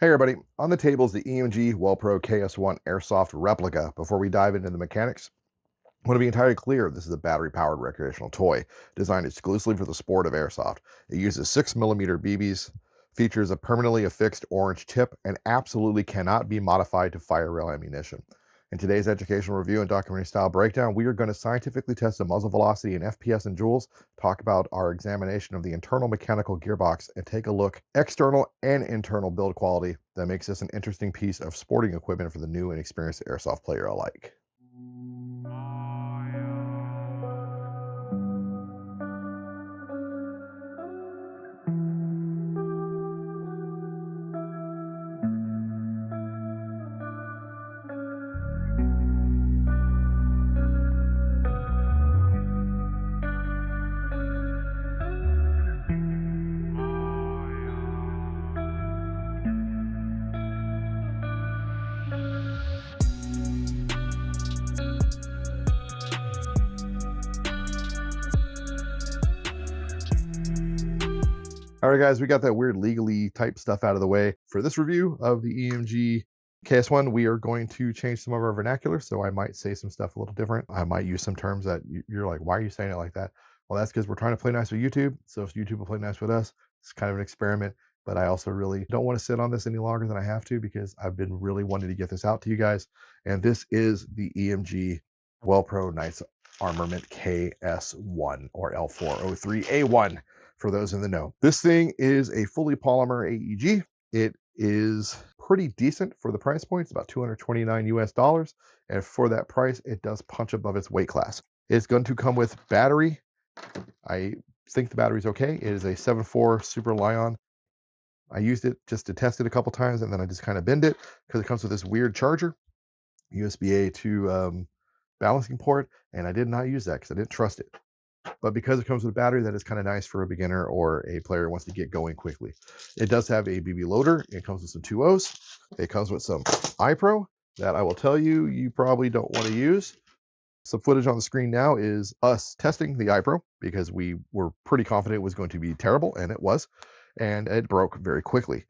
Hey everybody, on the table is the EMG Welpro KS1 Airsoft Replica. Before we dive into the mechanics, I want to be entirely clear, this is a battery-powered recreational toy designed exclusively for the sport of airsoft. It uses 6mm BBs, features a permanently affixed orange tip, and absolutely cannot be modified to fire rail ammunition. In today's educational review and documentary style breakdown, we are going to scientifically test the muzzle velocity in FPS and joules, talk about our examination of the internal mechanical gearbox, and take a look external and internal build quality that makes this an interesting piece of sporting equipment for the new and experienced airsoft player alike. All right, guys, we got that weird legally type stuff out of the way. For this review of the EMG KS1, we are going to change some of our vernacular, so I might say some stuff a little different. I might use some terms that you're like, why are you saying it like that? Well, that's because we're trying to play nice with YouTube, so if YouTube will play nice with us, it's kind of an experiment, but I also really don't want to sit on this any longer than I have to because I've been really wanting to get this out to you guys, and this is the EMG Welpro Knights Armament KS1 or L403A1. For those in the know, this thing is a fully polymer AEG. It is pretty decent for the price point. It's about $229 US, and for that price, it does punch above its weight class. It's going to come with battery. I think the battery's okay. It is a 7.4 Super Lion. I used it just to test it a couple times, and then I just kind of bend it because it comes with this weird charger, USB-A to balancing port, and I did not use that because I didn't trust it. But because it comes with a battery, that is kind of nice for a beginner or a player who wants to get going quickly. It does have a BB loader. It comes with some 2.0s. It comes with some iPro that I will tell you, you probably don't want to use. Some footage on the screen now is us testing the iPro because we were pretty confident it was going to be terrible, and it was, and it broke very quickly.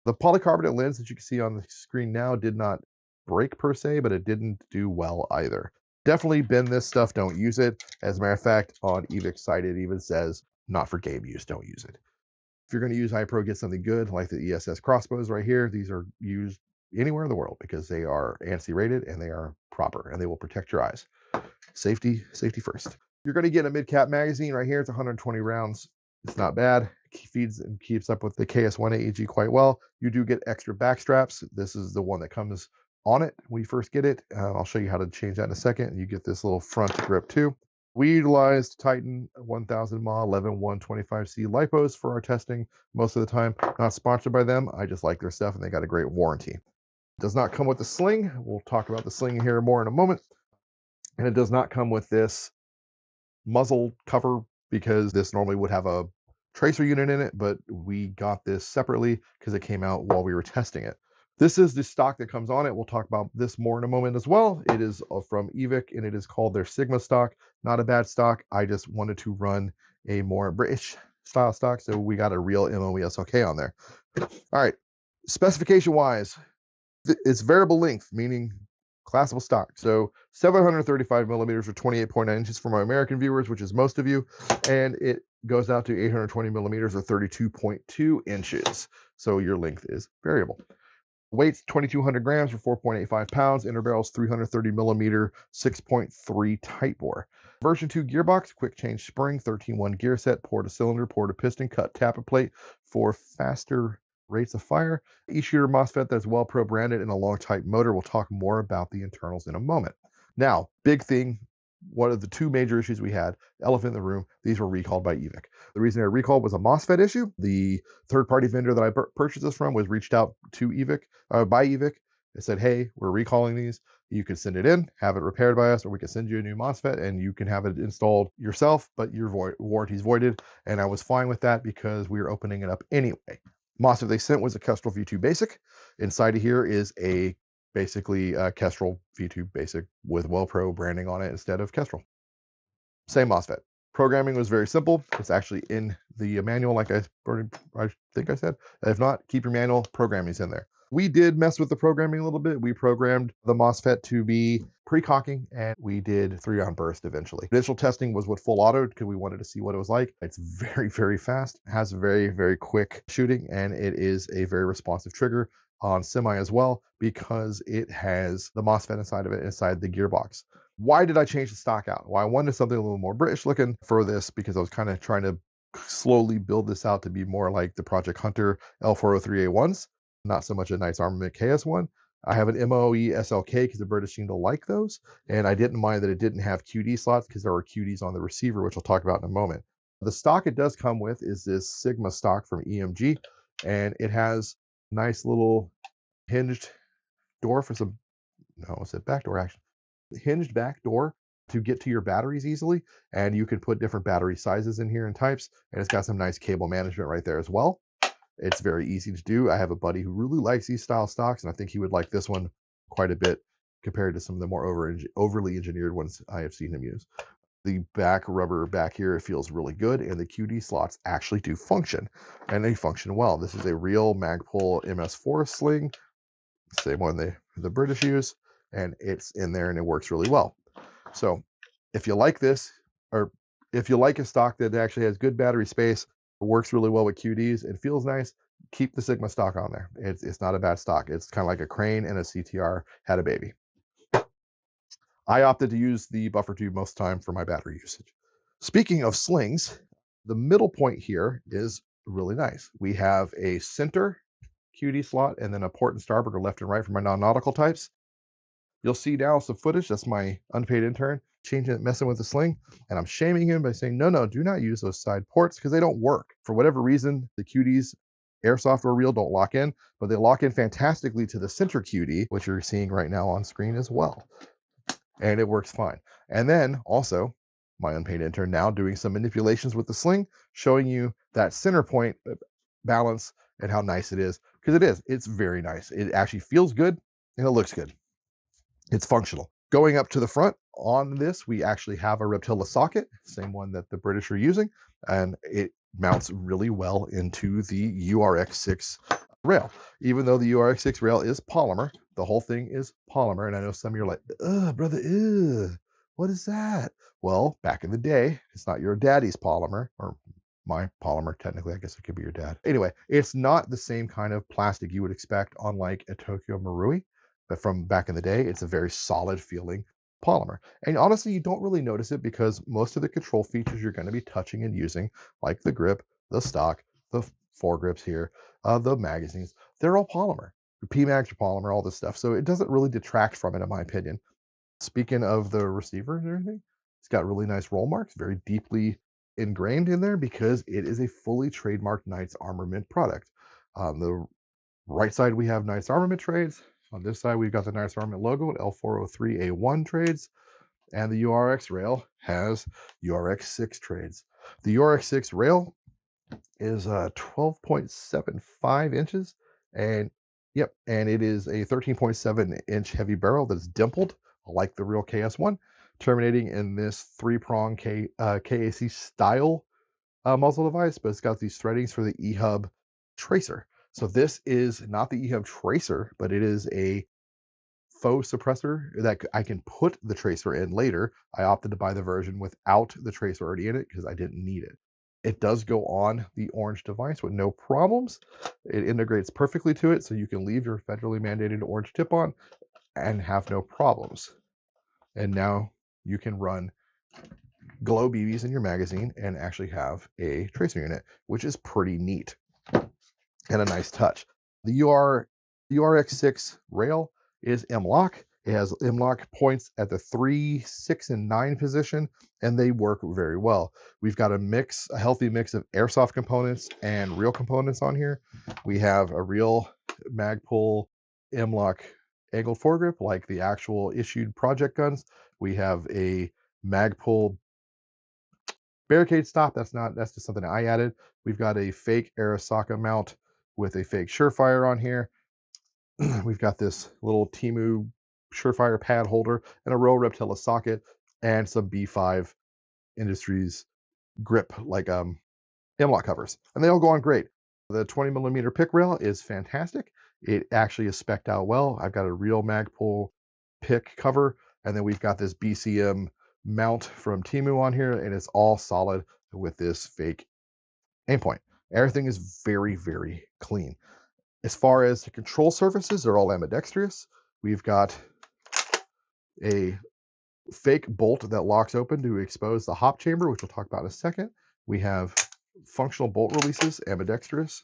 The polycarbonate lens that you can see on the screen now did not break per se, but it didn't do well either. Definitely bend this stuff, don't use it. As a matter of fact, on Evik's site, it even says, not for game use, don't use it. If you're going to use iPro, get something good, like the ESS crossbows right here. These are used anywhere in the world because they are ANSI rated and they are proper and they will protect your eyes. Safety first. You're going to get a mid-cap magazine right here. It's 120 rounds. It's not bad. It feeds and keeps up with the KS1 AEG quite well. You do get extra back straps. This is the one that comes on it when you first get it. I'll show you how to change that in a second. You get this little front grip too. We utilized Titan 1000 mAh 11125C lipos for our testing most of the time. Not sponsored by them. I just like their stuff and they got a great warranty. It does not come with the sling. We'll talk about the sling here more in a moment. And it does not come with this muzzle cover because this normally would have a tracer unit in it, but we got this separately because it came out while we were testing it. This is the stock that comes on it. We'll talk about this more in a moment as well. It is from Evike, and it is called their Sigma stock. Not a bad stock. I just wanted to run a more British style stock, so we got a real MOSFET on there. All right, specification-wise, it's variable length, meaning classable stock. So 735 millimeters or 28.9 inches for my American viewers, which is most of you, and it goes out to 820 millimeters or 32.2 inches. So your length is variable. Weight's 2,200 grams or 4.85 pounds. Inner barrel's 330 millimeter, 6.3 tight bore. Version 2 gearbox, quick change spring, 13-1 gear set, pour to cylinder, pour to piston, cut tappet plate for faster rates of fire. E-shooter MOSFET that's Welpro branded and a long type motor. We'll talk more about the internals in a moment. Now, big thing, one of the two major issues we had, elephant in the room, these were recalled by Evike. The reason they were recalled was a MOSFET issue. The third-party vendor that I purchased this from was reached out to Evike, by Evike. They said, hey, we're recalling these. You can send it in, have it repaired by us, or we can send you a new MOSFET and you can have it installed yourself, but your warranty's voided. And I was fine with that because we were opening it up anyway. MOSFET they sent was a Kestrel V2 Basic. Inside of here is a basically Kestrel V2 Basic with Welpro branding on it instead of Kestrel. Same MOSFET. Programming was very simple. It's actually in the manual, like I think I said. If not, keep your manual. Programming's in there. We did mess with the programming a little bit. We programmed the MOSFET to be pre-cocking, and we did 3-round burst eventually. Initial testing was with full auto because we wanted to see what it was like. It's very, very fast, has very, very quick shooting, and it is a very responsive trigger on semi as well because it has the MOSFET inside of it, inside the gearbox. Why did I change the stock out? Well, I wanted something a little more British looking for this because I was kind of trying to slowly build this out to be more like the Project Hunter L403A1s, not so much a Knights Armament KS1. I have an MOE SLK because the British seem to like those, and I didn't mind that it didn't have QD slots because there were QDs on the receiver, which I'll talk about in a moment. The stock it does come with is this Sigma stock from EMG, and it has nice little hinged door for some, no, it's a back door action. Hinged back door to get to your batteries easily, and you can put different battery sizes in here and types, and it's got some nice cable management right there as well. It's very easy to do. I have a buddy who really likes these style stocks, and I think he would like this one quite a bit compared to some of the more overly engineered ones I have seen him use. The back rubber back here, it feels really good, and the QD slots actually do function, and they function well. This is a real Magpul MS4 sling, same one the British use, and it's in there and it works really well. So if you like this, or if you like a stock that actually has good battery space, works really well with QDs, and feels nice, keep the Sigma stock on there. It's not a bad stock. It's kind of like a Crane and a CTR had a baby. I opted to use the buffer tube most of the time for my battery usage. Speaking of slings, the middle point here is really nice. We have a center QD slot and then a port and starboard or left and right for my non-nautical types. You'll see now some footage. That's my unpaid intern messing with the sling, and I'm shaming him by saying, no, do not use those side ports because they don't work. For whatever reason, the QDs, airsoft or real, don't lock in, but they lock in fantastically to the center QD, which you're seeing right now on screen as well. And it works fine. And then also, my unpaid intern now doing some manipulations with the sling, showing you that center point balance and how nice it is, because it's very nice. It actually feels good and it looks good. It's functional. Going up to the front on this, we actually have a Reptilla socket, same one that the British are using, and it mounts really well into the URX6 rail. Even though the URX6 rail is polymer, the whole thing is polymer, and I know some of you are like, ugh, brother, ugh, what is that? Well, back in the day, it's not your daddy's polymer, or my polymer, technically, I guess it could be your dad. Anyway, it's not the same kind of plastic you would expect on like a Tokyo Marui. But from back in the day, it's a very solid feeling polymer. And honestly, you don't really notice it because most of the control features you're going to be touching and using, like the grip, the stock, the foregrips here, the magazines, they're all polymer. The PMags are polymer, all this stuff. So it doesn't really detract from it, in my opinion. Speaking of the receiver and everything, it's got really nice roll marks, very deeply ingrained in there because it is a fully trademarked Knights Armament product. On the right side, we have Knights Armament trades. On this side, we've got the Knights Armament logo at L403A1 trades, and the URX rail has URX6 trades. The URX6 rail is 12.75 inches, and and it is a 13.7-inch heavy barrel that's dimpled, like the real KS1, terminating in this 3-prong KAC style muzzle device, but it's got these threadings for the EHUB tracer. So this is not the EHUB tracer, but it is a faux suppressor that I can put the tracer in later. I opted to buy the version without the tracer already in it because I didn't need it. It does go on the orange device with no problems. It integrates perfectly to it, so you can leave your federally mandated orange tip on and have no problems. And now you can run glow BBs in your magazine and actually have a tracer unit, which is pretty neat and a nice touch. The URX6 rail is M-LOK. It has M-LOK points at the 3, 6, and 9 position, and they work very well. We've got a healthy mix of airsoft components and real components on here. We have a real Magpul M-LOK angled foregrip, like the actual issued project guns. We have a Magpul barricade stop. That's just something I added. We've got a fake Arasaka mount with a fake Surefire on here. We've got this little Temu Surefire pad holder and a real Reptilla socket and some B5 Industries grip like M-LOK covers, and they all go on great. The 20mm pick rail is fantastic. It actually is spec'd out well. I've got a real Magpul pick cover, and then we've got this BCM mount from Temu on here, and it's all solid with this fake aim point. Everything is very, very clean. As far as the control surfaces, they're all ambidextrous. We've got a fake bolt that locks open to expose the hop chamber, which we'll talk about in a second. We have functional bolt releases, ambidextrous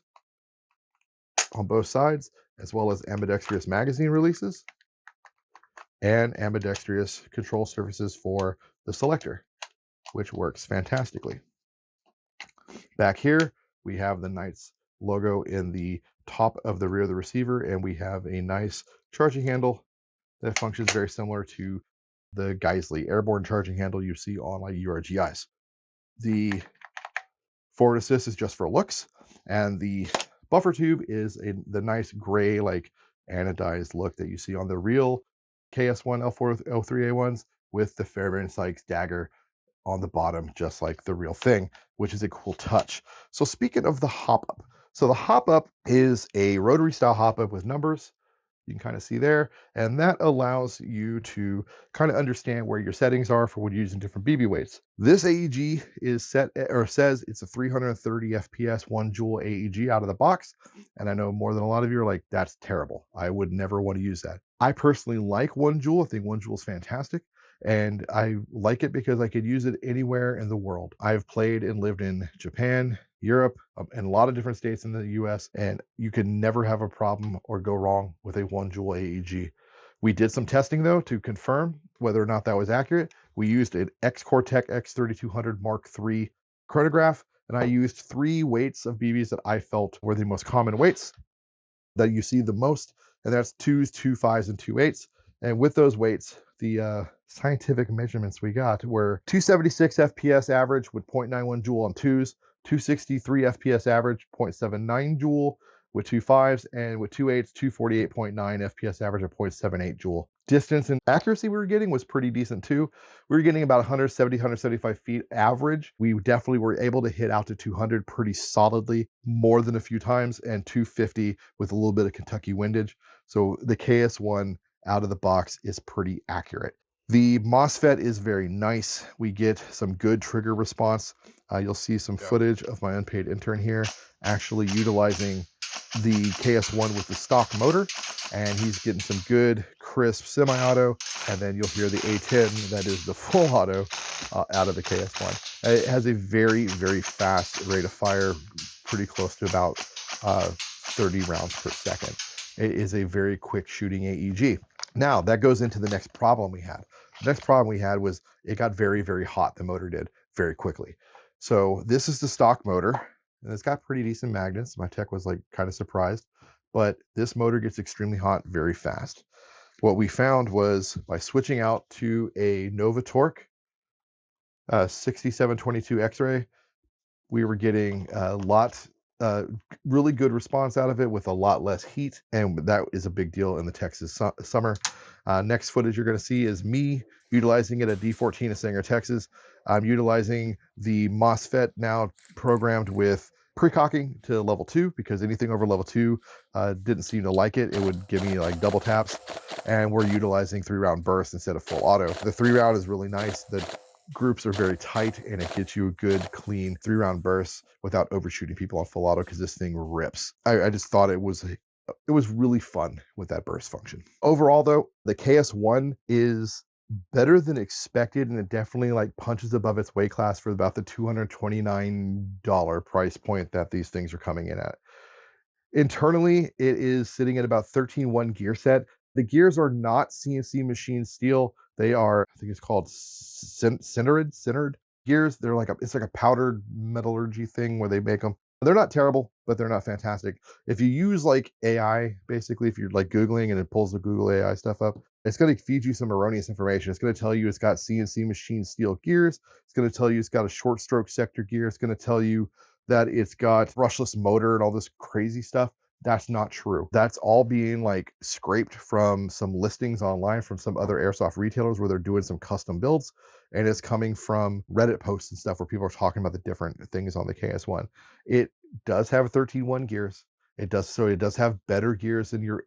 on both sides, as well as ambidextrous magazine releases and ambidextrous control surfaces for the selector, which works fantastically. Back here, we have the Knights logo in the top of the rear of the receiver, and we have a nice charging handle that functions very similar to the Geissele airborne charging handle you see on like URGIs. The forward assist is just for looks, and the buffer tube is the nice gray, like anodized look that you see on the real KS1 L4 L3A1s with the Fairbairn Sykes dagger on the bottom, just like the real thing, which is a cool touch. So speaking of the hop up, so the hop up is a rotary style hop up with numbers. You can kind of see there, and that allows you to kind of understand where your settings are for when you're using different BB weights. This AEG is set, or says it's a 330 FPS 1 joule AEG out of the box, and I know more than a lot of you are like, that's terrible. I would never want to use that. I personally like 1 joule. I think 1 joule is fantastic, and I like it because I could use it anywhere in the world. I've played and lived in Japan, Europe, and a lot of different states in the US, and you can never have a problem or go wrong with a 1 joule AEG. We did some testing though to confirm whether or not that was accurate. We used an X-Cortec X3200 Mark III chronograph, and I used 3 weights of BBs that I felt were the most common weights that you see the most, and that's 2s, 2 5s, and 2 8s. And with those weights, the scientific measurements we got were 276 FPS average with 0.91 joule on 2s, 263 FPS average, 0.79 joule with 2 5s, and with 2 8s, 248.9 FPS average of 0.78 joule. Distance and accuracy we were getting was pretty decent too. We were getting about 170, 175 feet average. We definitely were able to hit out to 200 pretty solidly, more than a few times, and 250 with a little bit of Kentucky windage. So the KS1 out of the box is pretty accurate. The MOSFET is very nice. We get some good trigger response. You'll see some footage of my unpaid intern here actually utilizing the KS1 with the stock motor, and he's getting some good crisp semi-auto, and then you'll hear the A10 that is the full auto out of the KS1. It has a very, very fast rate of fire, pretty close to about 30 rounds per second. It is a very quick shooting AEG. Now, that goes into the next problem we had. The next problem we had was it got very, very hot, the motor did, very quickly. So this is the stock motor, and it's got pretty decent magnets. My tech was like kind of surprised, but this motor gets extremely hot very fast. What we found was by switching out to a Nova Torque 6722 X-ray, we were getting a lot really good response out of it with a lot less heat, and that is a big deal in the Texas summer. Next footage you're going to see is me utilizing it at D14 in Sanger, Texas. I'm utilizing the MOSFET now programmed with precocking to level 2, because anything over level 2 didn't seem to like it. It would give me like double taps, and we're utilizing 3-round burst instead of full auto. The 3-round is really nice. The groups are very tight, and it gets you a good clean 3-round burst without overshooting people on full auto, because this thing rips. I just thought it was really fun with that burst function. Overall though, the KS1 is better than expected, and it definitely like punches above its weight class for about the $229 price point that these things are coming in at. Internally, it is sitting at about 13.1 gear set. The gears are not CNC machine steel. They are, I think it's called sintered gears. They're like it's like a powdered metallurgy thing where they make them. They're not terrible, but they're not fantastic. If you use like AI, basically, if you're like Googling and it pulls the Google AI stuff up, it's going to feed you some erroneous information. It's going to tell you it's got CNC machine steel gears. It's going to tell you it's got a short stroke sector gear. It's going to tell you that it's got brushless motor and all this crazy stuff. That's not true. That's all being like scraped from some listings online from some other airsoft retailers where they're doing some custom builds, and it's coming from Reddit posts and stuff where people are talking about the different things on the KS1. It does have 13.1 gears. It does have better gears than your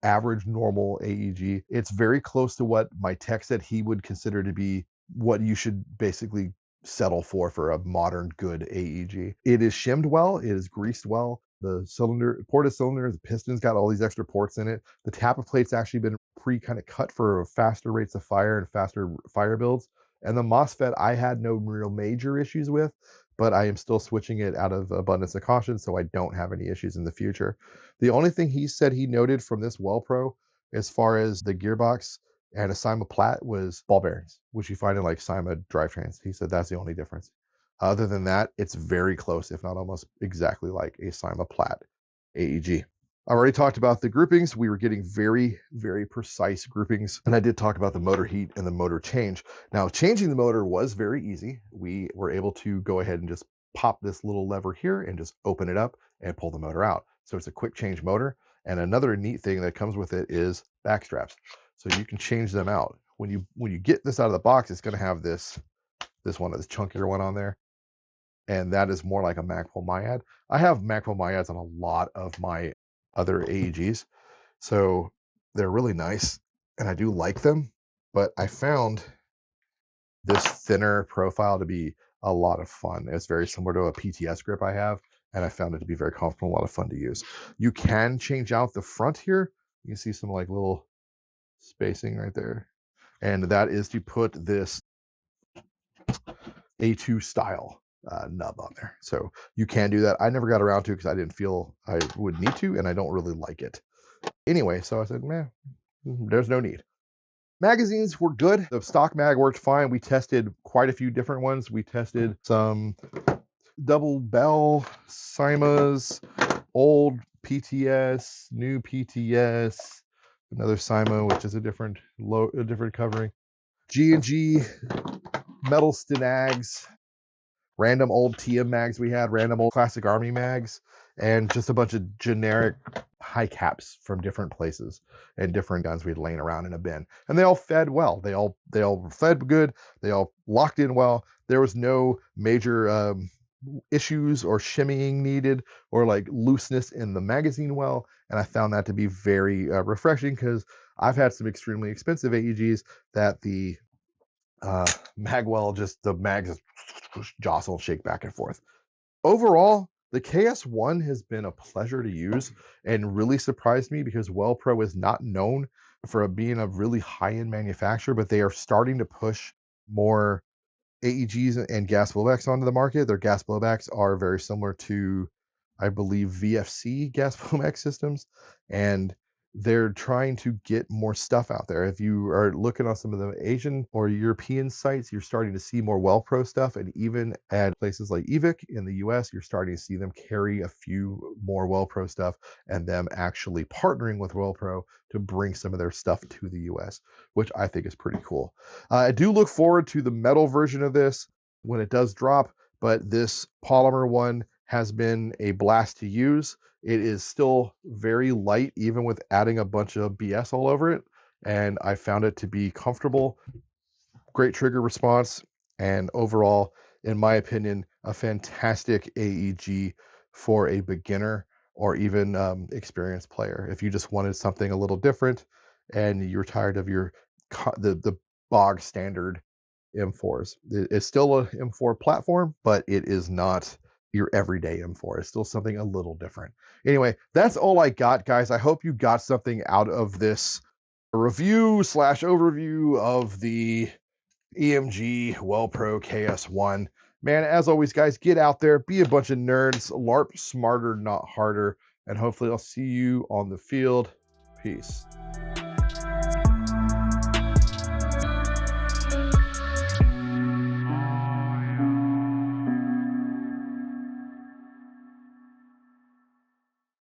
average normal AEG. It's very close to what my tech said he would consider to be what you should basically settle for a modern good AEG. It is shimmed well, it is greased well. The cylinder, ported cylinder, the piston's got all these extra ports in it. The taper plate's actually been kind of cut for faster rates of fire and faster fire builds. And the MOSFET I had no real major issues with, but I am still switching it out of abundance of caution so I don't have any issues in the future. The only thing he said he noted from this Welpro as far as the gearbox and a Cyma plat was ball bearings, which you find in like Cyma drivetrains. He said that's the only difference. Other than that, it's very close, if not almost exactly like a Cyma plat AEG. I already talked about the groupings. We were getting very, very precise groupings. And I did talk about the motor heat and the motor change. Now, changing the motor was very easy. We were able to go ahead and just pop this little lever here and just open it up and pull the motor out. So it's a quick change motor. And another neat thing that comes with it is back straps. So you can change them out. When you get this out of the box, it's going to have this chunkier one on there. And that is more like a Magpul Myad. I have Magpul Myads on a lot of my other AEGs, so they're really nice, and I do like them, but I found this thinner profile to be a lot of fun. It's very similar to a PTS grip I have, and I found it to be very comfortable, a lot of fun to use. You can change out the front here. You can see some like little spacing right there, and that is to put this A2 style nub on there. So you can do that. I never got around to because I didn't feel I would need to, and I don't really like it. Anyway, so I said, man, there's no need. Magazines were good. The stock mag worked fine. We tested quite a few different ones. We tested some double bell Cymas, old PTS, new PTS, another Cyma, which is a different covering, G&G, metal Stenags, random old TM mags we had, random old classic Army mags, and just a bunch of generic high caps from different places and different guns we had laying around in a bin. And they all fed well. They all fed good. They all locked in well. There was no major issues or shimmying needed or like looseness in the magazine well. And I found that to be very refreshing because I've had some extremely expensive AEGs that the magwell, just the mags jostle and shake back and forth. Overall, the KS1 has been a pleasure to use and really surprised me because Welpro is not known for being a really high-end manufacturer, but they are starting to push more AEGs and gas blowbacks onto the market. Their gas blowbacks are very similar to, I believe, VFC gas blowback systems, and they're trying to get more stuff out there. If you are looking on some of the Asian or European sites, you're starting to see more Welpro stuff, and even at places like Evike in the US, you're starting to see them carry a few more Welpro stuff and them actually partnering with Welpro to bring some of their stuff to the US, which I think is pretty cool. I do look forward to the metal version of this when it does drop, but this polymer one has been a blast to use. It is still very light, even with adding a bunch of BS all over it. And I found it to be comfortable, great trigger response, and overall, in my opinion, a fantastic AEG for a beginner or even experienced player. If you just wanted something a little different and you're tired of the bog standard M4s. It's still a M4 platform, but it is not your everyday M4. It's still something a little different. Anyway, that's all I got, guys. I hope you got something out of this review / overview of the EMG Welpro KS1. Man, as always, guys, get out there, be a bunch of nerds, LARP smarter, not harder, and hopefully I'll see you on the field. Peace.